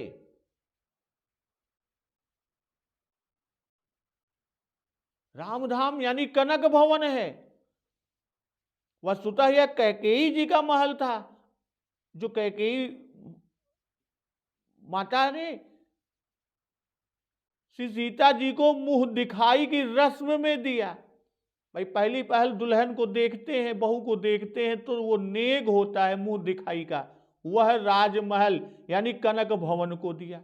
राम धाम यानी कनक भवन है। वस्तुतः यह कैकेयी जी का महल था, जो कैकेयी माता ने श्री सीता जी को मुंह दिखाई की रस्म में दिया। भाई पहली पहल दुल्हन को देखते हैं, बहू को देखते हैं, तो वो नेग होता है मुंह दिखाई का। वह राजमहल यानी कनक भवन को दिया।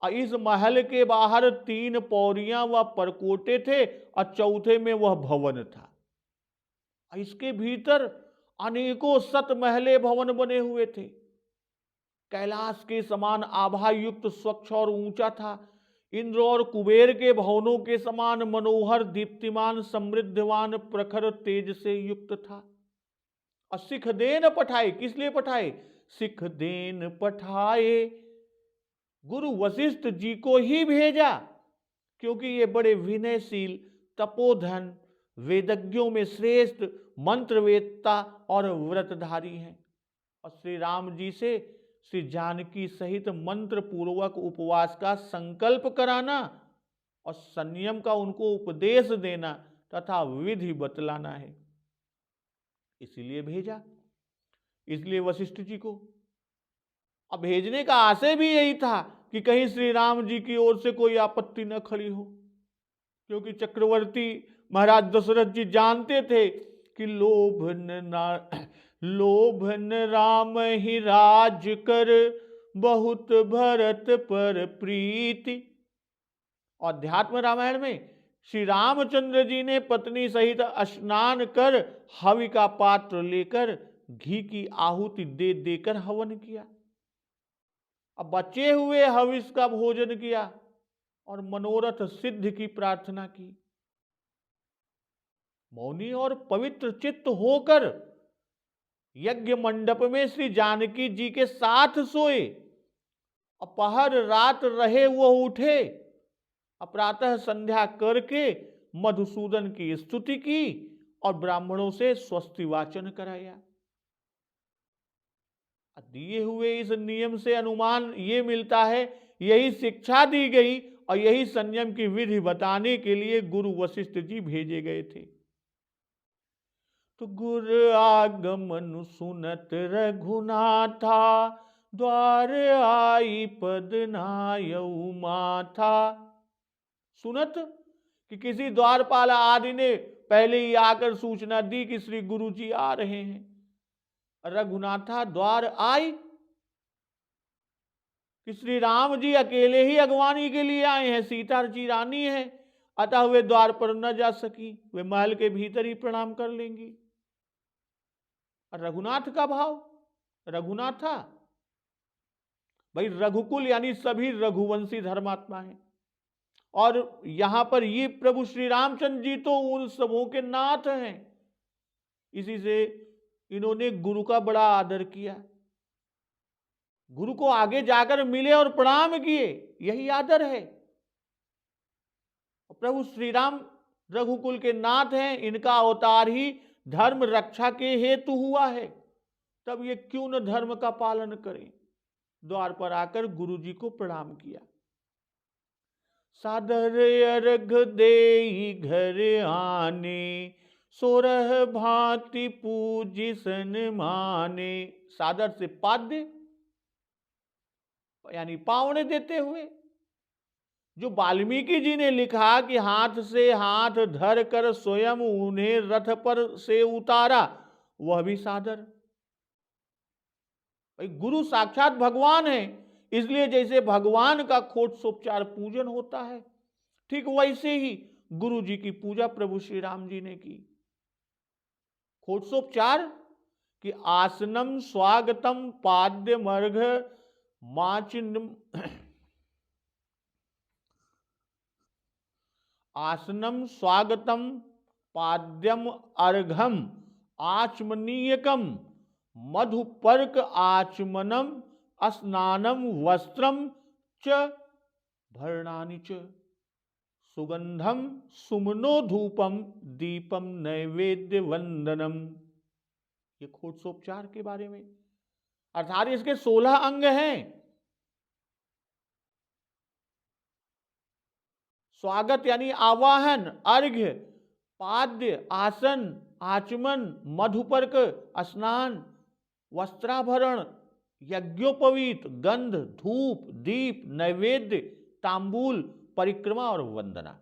और इस महल के बाहर 3 पौड़ियां व परकोटे थे, और चौथे में वह भवन था। इसके भीतर अनेकों सतमहले भवन बने हुए थे। कैलाश के समान आभा युक्त, स्वच्छ और ऊंचा था। इंद्र और कुबेर के भवनों के समान मनोहर, दीप्तिमान, समृद्धवान, प्रखर तेज से युक्त था। और सिख देन पठाए। किस लिए पठाए? सिख देन पठाए। गुरु वशिष्ठ जी को ही भेजा, क्योंकि ये बड़े विनयशील, तपोधन, वेदज्ञों में श्रेष्ठ, मंत्रवेत्ता और व्रतधारी हैं। और श्री राम जी से श्री जानकी सहित मंत्र पूर्वक उपवास का संकल्प कराना और संयम का उनको उपदेश देना तथा विधि बतलाना है, इसलिए भेजा। इसलिए वशिष्ठ जी को अब भेजने का आशय भी यही था कि कहीं श्री राम जी की ओर से कोई आपत्ति न खड़ी हो, क्योंकि चक्रवर्ती महाराज दशरथ जी जानते थे कि लोभन राम ही राज कर, बहुत भरत पर प्रीति। और अध्यात्म रामायण में श्री रामचंद्र जी ने पत्नी सहित स्नान कर हवि का पात्र लेकर घी की आहुति दे देकर हवन किया। अब बचे हुए हविष का भोजन किया और मनोरथ सिद्ध की प्रार्थना की। मौनी और पवित्र चित्त होकर यज्ञ मंडप में श्री जानकी जी के साथ सोए। अपहर रात रहे वो उठे, प्रातः संध्या करके मधुसूदन की स्तुति की और ब्राह्मणों से स्वस्ति वाचन कराया। दिए हुए इस नियम से अनुमान ये मिलता है, यही शिक्षा दी गई और यही संयम की विधि बताने के लिए गुरु वशिष्ठ जी भेजे गए थे। तो गुर आगमन सुनत रघुनाथा, द्वार आई पद नायऊ माथा। सुनत कि किसी द्वारपाल आदि ने पहले ही आकर सूचना दी कि श्री गुरु जी आ रहे हैं। रघुनाथा द्वार आई कि श्री राम जी अकेले ही अगवानी के लिए आए हैं, सीता जी रानी है, अतः वे द्वार पर न जा सकी, वे महल के भीतर ही प्रणाम कर लेंगी। और रघुनाथ का भाव, रघुनाथा भाई रघुकुल यानी सभी रघुवंशी धर्मात्मा हैं, और यहां पर ये प्रभु श्री रामचंद्र जी तो उन सबों के नाथ हैं। इसी से इन्होंने गुरु का बड़ा आदर किया, गुरु को आगे जाकर मिले और प्रणाम किए, यही आदर है। प्रभु श्री राम रघुकुल के नाथ हैं, इनका अवतार ही धर्म रक्षा के हेतु हुआ है, तब ये क्यों न धर्म का पालन करें। द्वार पर आकर गुरु जी को प्रणाम किया। सादर अर्घ देई घर आने, सोरह भांति पूजी सन माने। सादर से पाद्य यानी पावने देते हुए। जो वाल्मीकि जी ने लिखा कि हाथ से हाथ धर कर स्वयं उन्हें रथ पर से उतारा, वह भी सादर। भाई गुरु साक्षात भगवान है, इसलिए जैसे भगवान का खोटसोपचार पूजन होता है, ठीक वैसे ही गुरु जी की पूजा प्रभु श्री राम जी ने की। खोटसोपचार कि आसनम स्वागतम पाद्यम अर्घ माचिन आसनम स्वागतम पाद्यम अर्घम आचमनीयकम मधुपर्क आचमनम स्नानम वस्त्रम च भरणानि च सुगंधम सुमनो धूपम दीपम नैवेद्य वंदनम। ये खोटसोपचार के बारे में, अर्थात इसके 16 अंग हैं। स्वागत यानी आवाहन, अर्घ्य, पाद्य, आसन, आचमन, मधुपर्क, स्नान, वस्त्राभरण, यज्ञोपवीत, गंध, धूप, दीप, नैवेद्य, तांबूल, परिक्रमा और वंदना।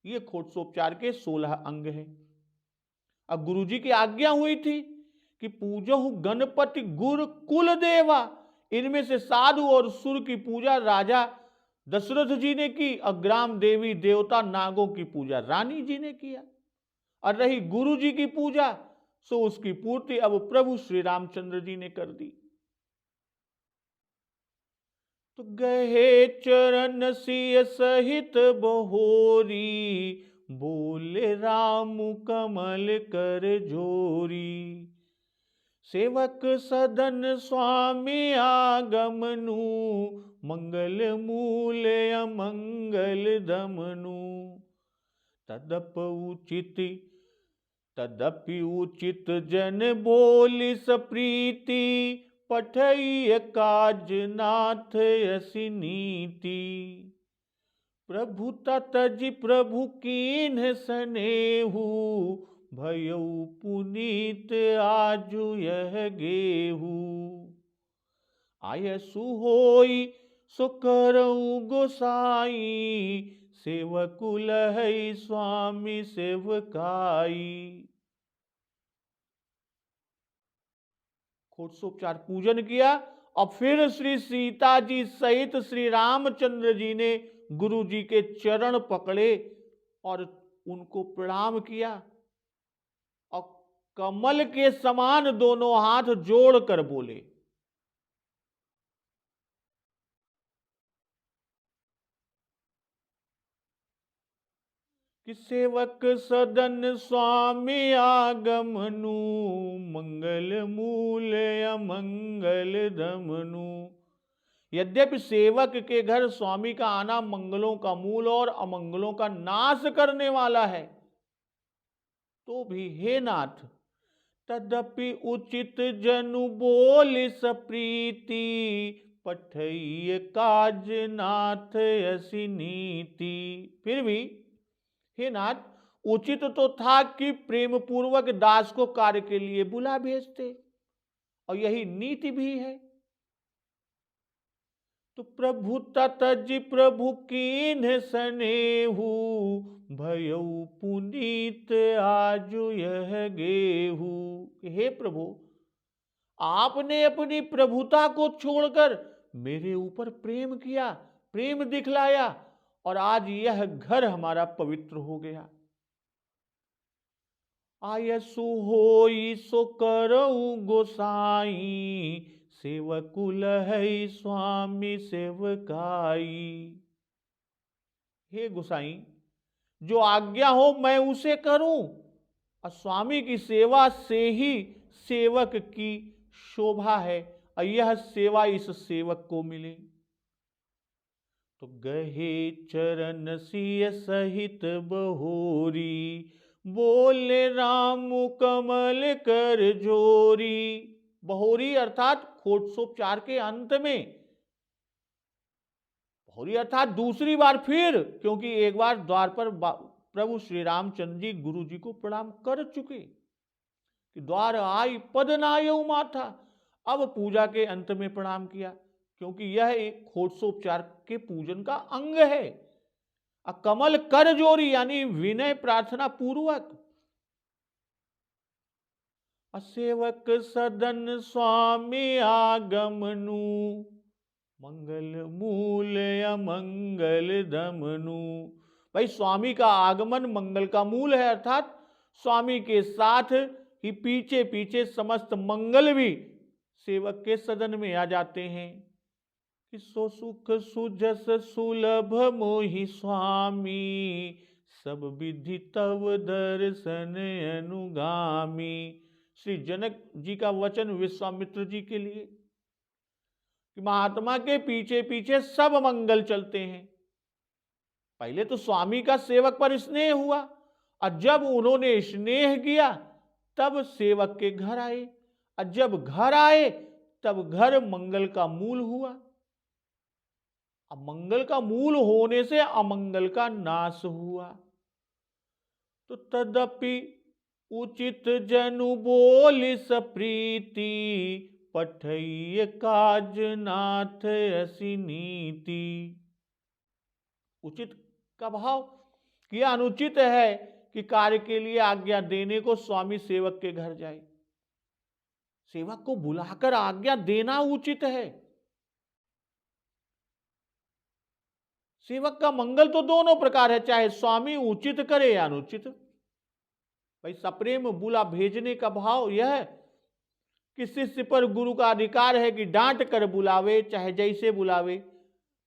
ये खोटसोपचार के 16 अंग हैं। अब गुरु जी की आज्ञा हुई थी कि पूजहु गणपति गुर कुल देवा। इनमें से साधु और सुर की पूजा राजा दशरथ जी ने की, और ग्राम देवी देवता नागों की पूजा रानी जी ने किया। और रही गुरु जी की पूजा, सो उसकी पूर्ति अब प्रभु श्री रामचंद्र जी ने कर दी। तो गहे चरण सिय सहित बहोरी, बोले राम कमल कर जोरी। सेवक सदन स्वामी आगमनु, मंगल मूल अमंगल दमनु। तदपि उचित जन बोली सप्रीति, पठई काज नाथ यसी नीति। प्रभु ततजि प्रभु कीन्ह सनेहु, भयउ पुनीत आजु यह गेहू। आयसु होई सो करऊ गोसाई, सेवकु लहई स्वामी सेवकाई। खोटसोपचार पूजन किया और फिर श्री सीता जी सहित श्री रामचंद्र जी ने गुरु जी के चरण पकड़े और उनको प्रणाम किया और कमल के समान दोनों हाथ जोड़कर बोले, कि सेवक सदन स्वामी आगमनु, मंगल मूल अमंगल दमनु। यद्यपि सेवक के घर स्वामी का आना मंगलों का मूल और अमंगलों का नाश करने वाला है, तो भी हे नाथ, तदपि उचित जनु बोल सप्रीति, पठैय काज नाथ ऐसी नीति। फिर भी हे नाथ, उचित तो था कि प्रेम पूर्वक दास को कार्य के लिए बुला भेजते, और यही नीति भी है। तो प्रभु ततजि प्रभु कीन्ह सनेहु, भयउ पुनीत आजु यह गेहू। हे प्रभु, आपने अपनी प्रभुता को छोड़कर मेरे ऊपर प्रेम किया, प्रेम दिखलाया, और आज यह घर हमारा पवित्र हो गया। आयसु होई सो करऊ गोसाई, सेवकुल है स्वामी सेवकाई। हे गोसाई, जो आज्ञा हो मैं उसे करूं, और स्वामी की सेवा से ही सेवक की शोभा है, और यह सेवा इस सेवक को मिले। तो गहे चरण सिय सहित बहोरी, बोले राम कमल कर जोरी। बहोरी अर्थात खोटसोपचार के अंत में, बहोरी अर्थात दूसरी बार फिर, क्योंकि एक बार द्वार पर प्रभु श्री रामचंद्र जी गुरु जी को प्रणाम कर चुके कि द्वार आई पद नायऊ माथा, अब पूजा के अंत में प्रणाम किया, क्योंकि यह एक खोटसोपचार के पूजन का अंग है। कमल कर जोरी यानी विनय प्रार्थना पूर्वक। सेवक सदन स्वामी आगमनु, मंगल मूल अमंगल दमनु। भाई, स्वामी का आगमन मंगल का मूल है, अर्थात स्वामी के साथ ही पीछे पीछे समस्त मंगल भी सेवक के सदन में आ जाते हैं। कि सो सुख सुजस सुलभ मोहि स्वामी, सब विधि तव दर्शन अनुगामी। श्री जनक जी का वचन विश्वामित्र जी के लिए कि महात्मा के पीछे पीछे सब मंगल चलते हैं। पहले तो स्वामी का सेवक पर स्नेह हुआ, और जब उन्होंने स्नेह किया तब सेवक के घर आए, और जब घर आए तब घर मंगल का मूल हुआ। अब मंगल का मूल होने से अमंगल का नाश हुआ। तो तदपि उचित जनु बोल सप्रीति, पठैय काज नाथ ऐसी नीति। उचित का भाव कि अनुचित है कि कार्य के लिए आज्ञा देने को स्वामी सेवक के घर जाए। सेवक को बुलाकर आज्ञा देना उचित है। सेवक का मंगल तो दोनों प्रकार है, चाहे स्वामी उचित करे या अनुचित। भाई, सप्रेम बुला भेजने का भाव यह है कि शिष्य पर गुरु का अधिकार है कि डांट कर बुलावे, चाहे जैसे बुलावे,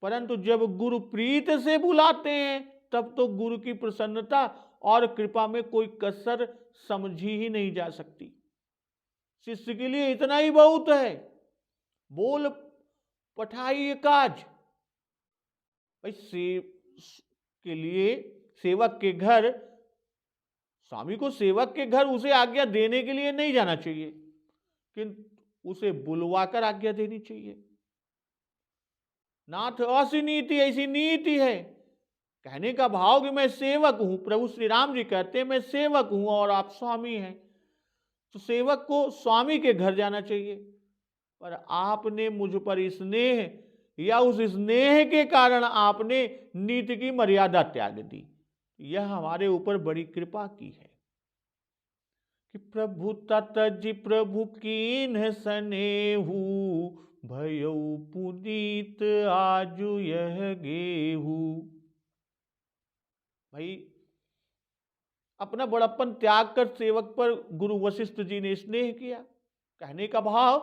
परंतु जब गुरु प्रीत से बुलाते हैं तब तो गुरु की प्रसन्नता और कृपा में कोई कसर समझी ही नहीं जा सकती। शिष्य के लिए इतना ही बहुत है, बोल पठाइए काज। के लिए सेवक के घर, स्वामी को सेवक के घर उसे आज्ञा देने के लिए नहीं जाना चाहिए, किंतु उसे बुलवाकर आज्ञा देनी चाहिए। नाथ ऐसी नीति, ऐसी नीति है। कहने का भाव कि मैं सेवक हूं, प्रभु श्री राम जी कहते हैं मैं सेवक हूं और आप स्वामी हैं, तो सेवक को स्वामी के घर जाना चाहिए। पर आपने मुझ पर स्नेह या उस स्नेह के कारण आपने नीति की मर्यादा त्याग दी, यह हमारे ऊपर बड़ी कृपा की है। कि प्रभु ततजि प्रभु कीन्ह सनेहु, भयउ पुनीत आजु यह गेहू। भाई, अपना बड़प्पन त्याग कर सेवक पर गुरु वशिष्ठ जी ने स्नेह किया। कहने का भाव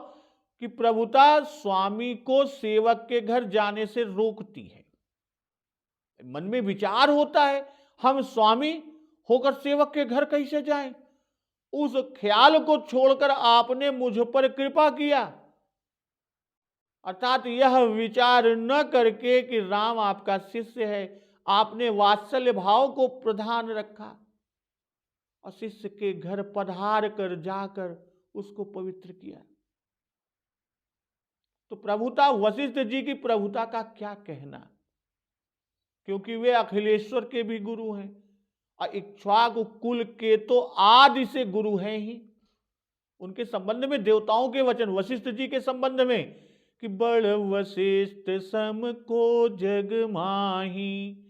कि प्रभुता स्वामी को सेवक के घर जाने से रोकती है। मन में विचार होता है, हम स्वामी होकर सेवक के घर कैसे जाएं? उस ख्याल को छोड़कर आपने मुझ पर कृपा किया, अर्थात यह विचार न करके कि राम आपका शिष्य है, आपने वात्सल्य भाव को प्रधान रखा और शिष्य के घर पधार कर जाकर उसको पवित्र किया। तो प्रभुता, वशिष्ठ जी की प्रभुता का क्या कहना, क्योंकि वे अखिलेश्वर के भी गुरु हैं और इक्ष्वाकु कुल के तो आदि से गुरु हैं ही। उनके संबंध में देवताओं के वचन, वशिष्ठ जी के संबंध में कि बड़ वशिष्ठ सम को जग माही,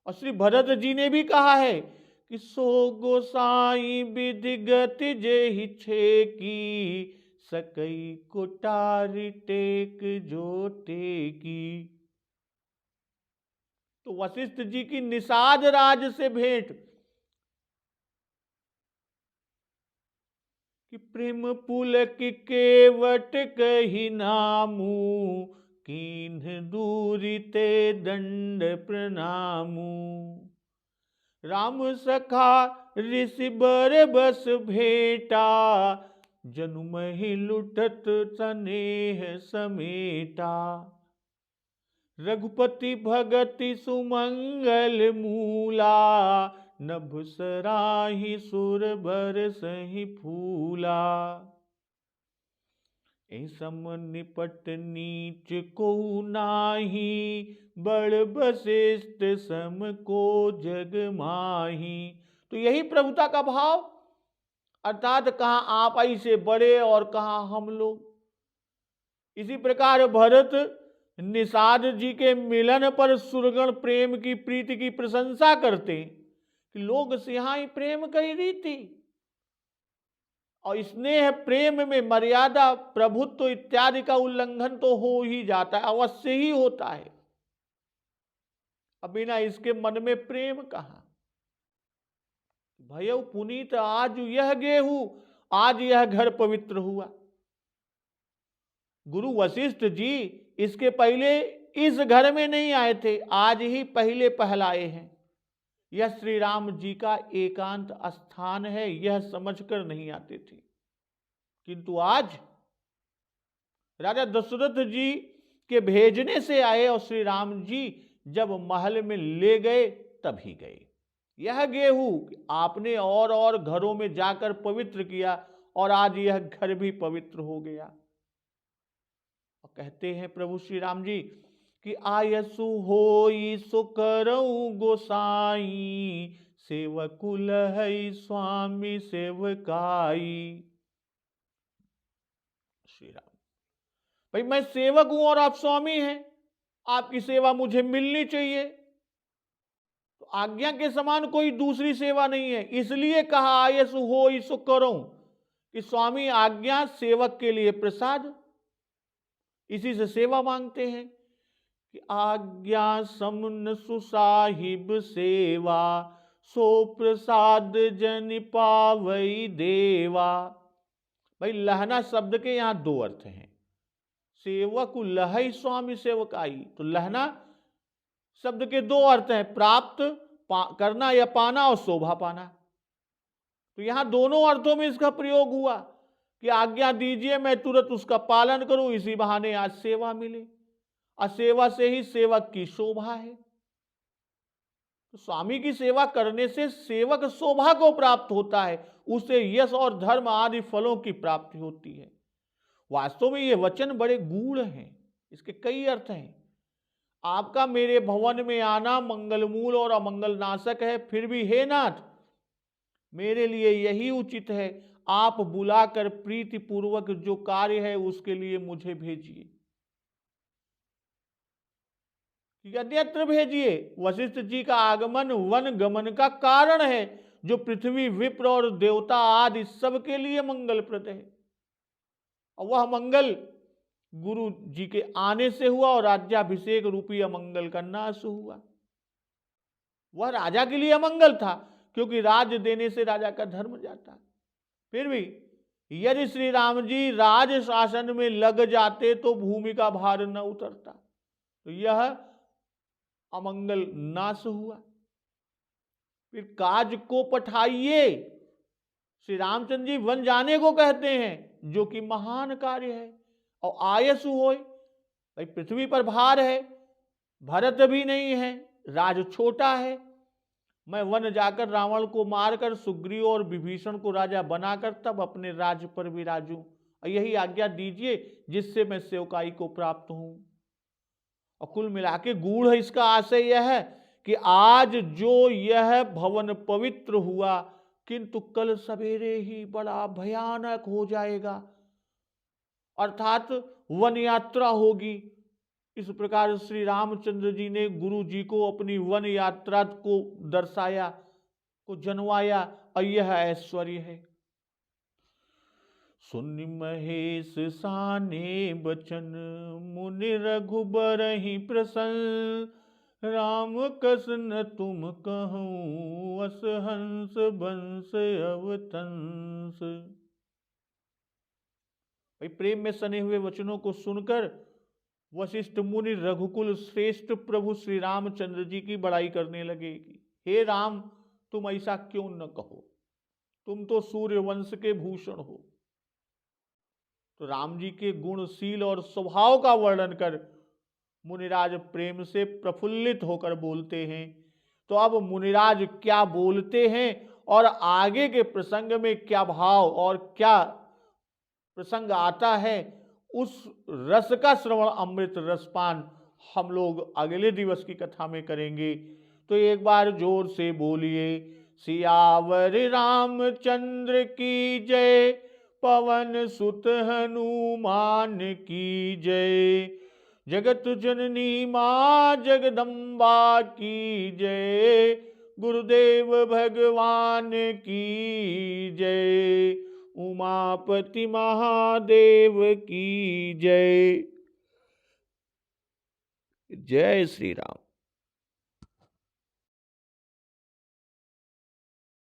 और श्री भरत जी ने भी कहा है कि सो गोसाई विधि गति जेहि छे की, सकई कोटारी टेक जो टेकी। तो वशिष्ठ जी की निषाद राज से भेंट कि प्रेम पुलक केवट कही नामू, कीन्ह दूरी ते दंड प्रणामू। राम सखा ऋषि बर बस भेटा, जनुम ही लुटत स्नेह समेटा। रघुपति भगति सुमंगल मूला, नभ सराही सुर बर सही फूला। ऐसम निपट नीच को नाही, बड़ वशिष्ठ सम को जग माही। तो यही प्रभुता का भाव, अर्थात कहां आप ही से बड़े और कहां हम लोग। इसी प्रकार भरत निषाद जी के मिलन पर सुरगण प्रेम की प्रीति की प्रशंसा करते कि लोग सिहाई प्रेम कही रीति, और स्नेह प्रेम में मर्यादा प्रभुत्व इत्यादि का उल्लंघन तो हो ही जाता है, अवश्य ही होता है। अब बिना इसके मन में प्रेम कहां? भयउ पुनीत आज यह गेहूं, आज यह घर पवित्र हुआ। गुरु वशिष्ठ जी इसके पहले इस घर में नहीं आए थे, आज ही पहले पहलाए हैं। यह श्री राम जी का एकांत स्थान है, यह समझकर नहीं आते थे, किंतु आज राजा दशरथ जी के भेजने से आए और श्री राम जी जब महल में ले गए तभी गए। यह गेहूं आपने और घरों में जाकर पवित्र किया और आज यह घर भी पवित्र हो गया। और कहते हैं प्रभु श्री राम जी कि आयसु होई सो करऊ गोसाई, सेवकुल है स्वामी सेवकाई। श्री राम, भाई मैं सेवक हूं और आप स्वामी हैं, आपकी सेवा मुझे मिलनी चाहिए। तो आज्ञा के समान कोई दूसरी सेवा नहीं है, इसलिए कहा आयसु होई सो करऊं कि स्वामी आज्ञा, सेवक के लिए प्रसाद, इसी से सेवा मांगते हैं कि आज्ञा समन सुसाहिब सेवा, सो प्रसाद जन पावई देवा। भाई लहना शब्द के यहां दो अर्थ हैं, सेवक लहई स्वामी सेवकाई। तो लहना शब्द के दो अर्थ हैं, प्राप्त करना या पाना और शोभा पाना। तो यहां दोनों अर्थों में इसका प्रयोग हुआ कि आज्ञा दीजिए मैं तुरंत उसका पालन करूं, इसी बहाने आज सेवा मिले, और सेवा से ही सेवक की शोभा है। तो स्वामी की सेवा करने से सेवक शोभा को प्राप्त होता है, उससे यश और धर्म आदि फलों की प्राप्ति होती है। वास्तव में ये वचन बड़े गूढ़ हैं, इसके कई अर्थ हैं। आपका मेरे भवन में आना मंगलमूल और अमंगल नाशक है, फिर भी हे नाथ मेरे लिए यही उचित है, आप बुलाकर प्रीति पूर्वक जो कार्य है उसके लिए मुझे भेजिए, यद्यत्र भेजिए। वशिष्ठ जी का आगमन वन गमन का कारण है, जो पृथ्वी विप्र और देवता आदि सबके लिए मंगलप्रद है। और वह मंगल गुरु जी के आने से हुआ और राज्याभिषेक रूपी अमंगल का नाश हुआ। वह राजा के लिए अमंगल था, क्योंकि राज देने से राजा का धर्म जाता है। फिर भी यदि श्री राम जी राज शासन में लग जाते तो भूमि का भार न उतरता। तो यह अमंगल नाश हुआ। फिर काज को पठाइए, श्री रामचंद्र जी वन जाने को कहते हैं, जो कि महान कार्य है। और आयसु होय, भाई पृथ्वी पर भार है, भरत भी नहीं है, राज छोटा है, मैं वन जाकर रावण को मारकर सुग्रीव और विभीषण को राजा बनाकर तब अपने राज्य पर विराजूं, और यही आज्ञा दीजिए जिससे मैं सेवकाई को प्राप्त हूं। और कुल मिला के गूढ़ इसका आशय यह है कि आज जो यह भवन पवित्र हुआ, किंतु कल सवेरे ही बड़ा भयानक हो जाएगा, अर्थात वन यात्रा होगी। इस प्रकार श्री रामचंद्र जी ने गुरु जी को अपनी वन यात्रा को दर्शाया, को जनवाया, और यह ऐश्वर्य है। सुनि महेश साने बचन, मुनि रघुबर ही प्रसन्न, राम कसन तुम कहूँ, अस हंस बंस अवतंस। भाई प्रेम में सने हुए वचनों को सुनकर वशिष्ठ मुनि रघुकुल श्रेष्ठ प्रभु श्री रामचंद्र जी की बड़ाई करने लगे कि हे राम, तुम ऐसा क्यों न कहो, तुम तो सूर्य वंश के भूषण हो। तो राम जी के गुणशील और स्वभाव का वर्णन कर मुनिराज प्रेम से प्रफुल्लित होकर बोलते हैं। तो अब मुनिराज क्या बोलते हैं और आगे के प्रसंग में क्या भाव और क्या प्रसंग आता है, उस रस का श्रवण, अमृत रसपान हम लोग अगले दिवस की कथा में करेंगे। तो एक बार जोर से बोलिए, सियावर रामचंद्र की जय, पवन सुत हनुमान की जय, जगत जननी मां जगदम्बा की जय, गुरुदेव भगवान की जय, उमापति महादेव की जय। जय श्री राम।